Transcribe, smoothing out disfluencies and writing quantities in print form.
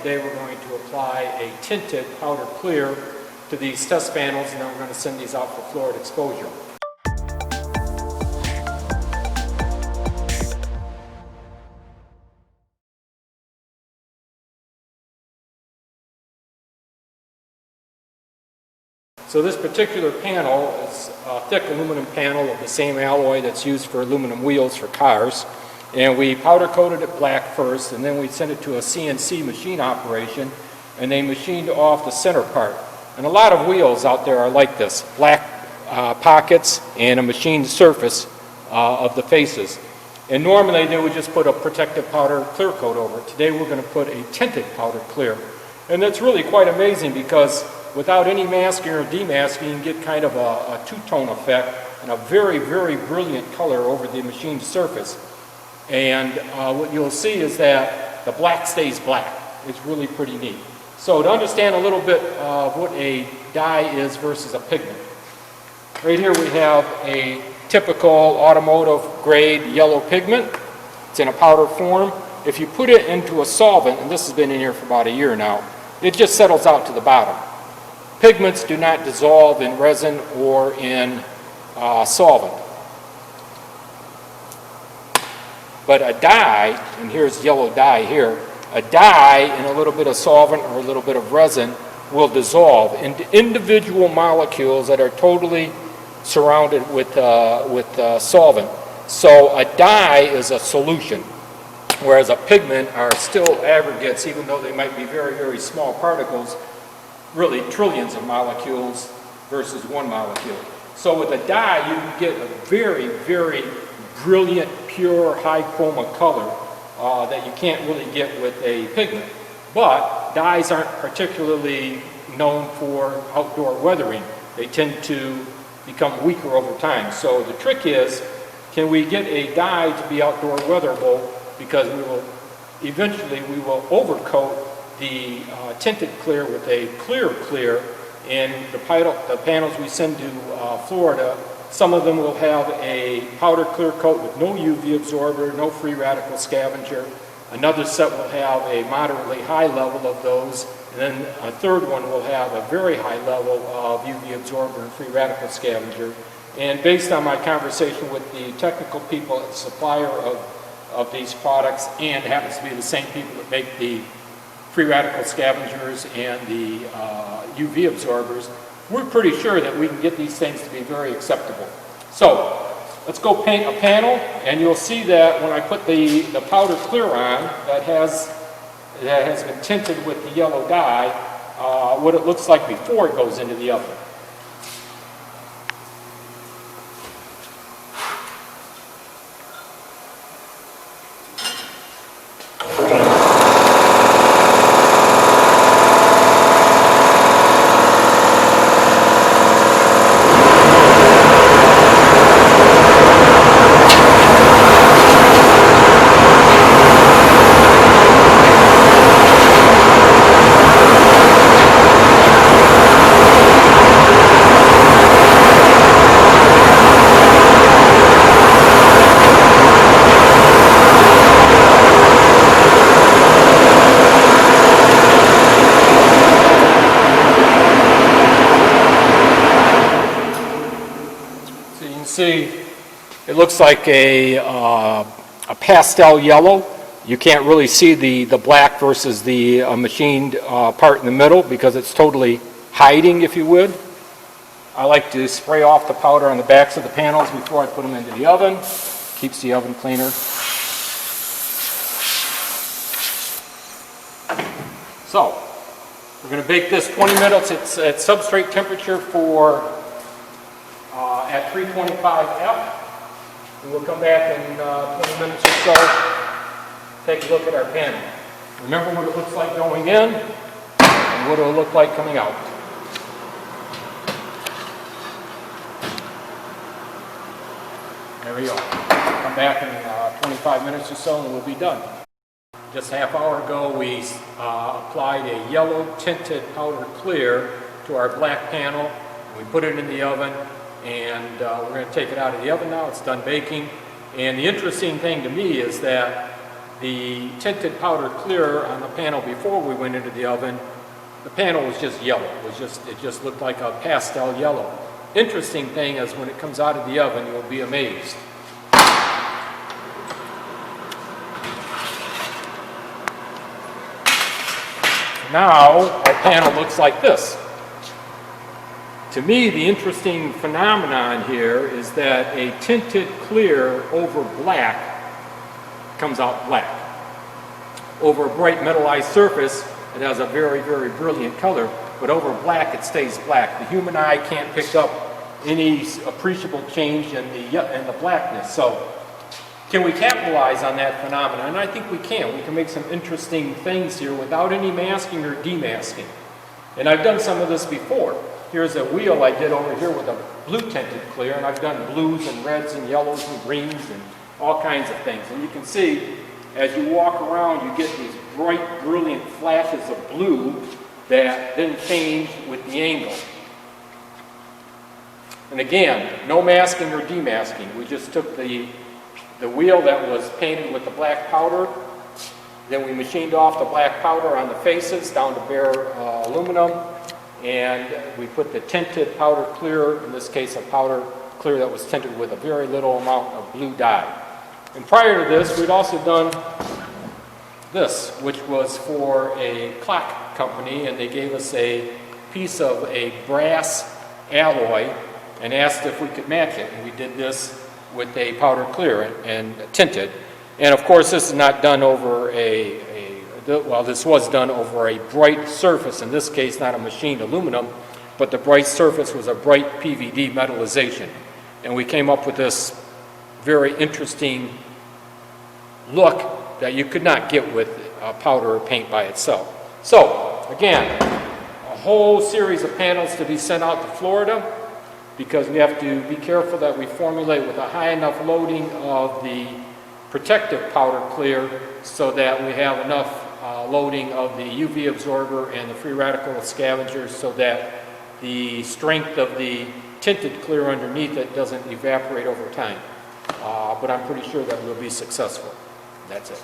today we're going to apply a tinted powder clear to these test panels, and then we're going to send these out for fluoride exposure. So this particular panel is a thick aluminum panel of the same alloy that's used for aluminum wheels for cars. And we powder coated it black first, and then we sent it to a CNC machine operation, and they machined off the center part. And a lot of wheels out there are like this, black pockets and a machined surface of the faces. And normally they would just put a protective powder clear coat over it. Today we're going to put a tinted powder clear. And that's really quite amazing because without any masking or demasking, you can get kind of a two-tone effect and a very, very brilliant color over the machined surface. And what you'll see is that the black stays black. It's really pretty neat. So to understand a little bit of what a dye is versus a pigment, right here we have a typical automotive grade yellow pigment. It's in a powder form. If you put it into a solvent, and this has been in here for about a year now, it just settles out to the bottom. Pigments do not dissolve in resin or in solvent. But a dye, and here's yellow dye here, a dye in a little bit of solvent or a little bit of resin will dissolve into individual molecules that are totally surrounded with solvent. So a dye is a solution, whereas a pigment are still aggregates, even though they might be very, very small particles, really trillions of molecules versus one molecule. So with a dye, you can get a very, very brilliant, pure, high chroma color that you can't really get with a pigment. But dyes aren't particularly known for outdoor weathering. They tend to become weaker over time. So the trick is, can we get a dye to be outdoor weatherable, because eventually we will overcoat the tinted clear with a clear, and the panels we send to Florida, some of them will have a powder clear coat with no UV absorber, no free radical scavenger. Another set will have a moderately high level of those, and then a third one will have a very high level of UV absorber and free radical scavenger. And based on my conversation with the technical people at the supplier of these products, and it happens to be the same people that make the free radical scavengers and the UV absorbers, we're pretty sure that we can get these things to be very acceptable. So let's go paint a panel, and you'll see that when I put the powder clear on that has been tinted with the yellow dye, what it looks like before it goes into the oven. See, it looks like a pastel yellow. You can't really see the black versus the machined part in the middle because it's totally hiding, if you would. I like to spray off the powder on the backs of the panels before I put them into the oven. Keeps the oven cleaner. So, we're going to bake this 20 minutes at substrate temperature for at 325 F, and we'll come back in 20 minutes or so, take a look at our panel. Remember what it looks like going in, and what it will look like coming out. There we go. Come back in 25 minutes or so, and we'll be done. Just a half hour ago, we applied a yellow tinted powder clear to our black panel. We put it in the oven, and we're going to take it out of the oven now. It's done baking. And the interesting thing to me is that the tinted powder clear on the panel before we went into the oven, the panel was just yellow. It just looked like a pastel yellow. Interesting thing is when it comes out of the oven, you'll be amazed. Now our panel looks like this. To me, the interesting phenomenon here is that a tinted clear over black comes out black. Over a bright metallized surface, it has a very, very brilliant color, but over black, it stays black. The human eye can't pick up any appreciable change in the blackness. So, can we capitalize on that phenomenon? And I think we can. We can make some interesting things here without any masking or demasking. And I've done some of this before. Here's a wheel I did over here with a blue tinted clear, and I've done blues and reds and yellows and greens and all kinds of things. And you can see, as you walk around, you get these bright, brilliant flashes of blue that then change with the angle. And again, no masking or demasking. We just took the wheel that was painted with the black powder, then we machined off the black powder on the faces down to bare aluminum, and we put the tinted powder clear, in this case a powder clear that was tinted with a very little amount of blue dye. And prior to this, we'd also done this, which was for a clock company, and they gave us a piece of a brass alloy and asked if we could match it. And we did this with a powder clear and tinted. And of course, this is not done over this was done over a bright surface, in this case not a machined aluminum, but the bright surface was a bright PVD metallization. And we came up with this very interesting look that you could not get with powder or paint by itself. So, again, a whole series of panels to be sent out to Florida, because we have to be careful that we formulate with a high enough loading of the protective powder clear so that we have enough loading of the UV absorber and the free radical scavengers so that the strength of the tinted clear underneath it doesn't evaporate over time. But I'm pretty sure that we'll be successful. That's it.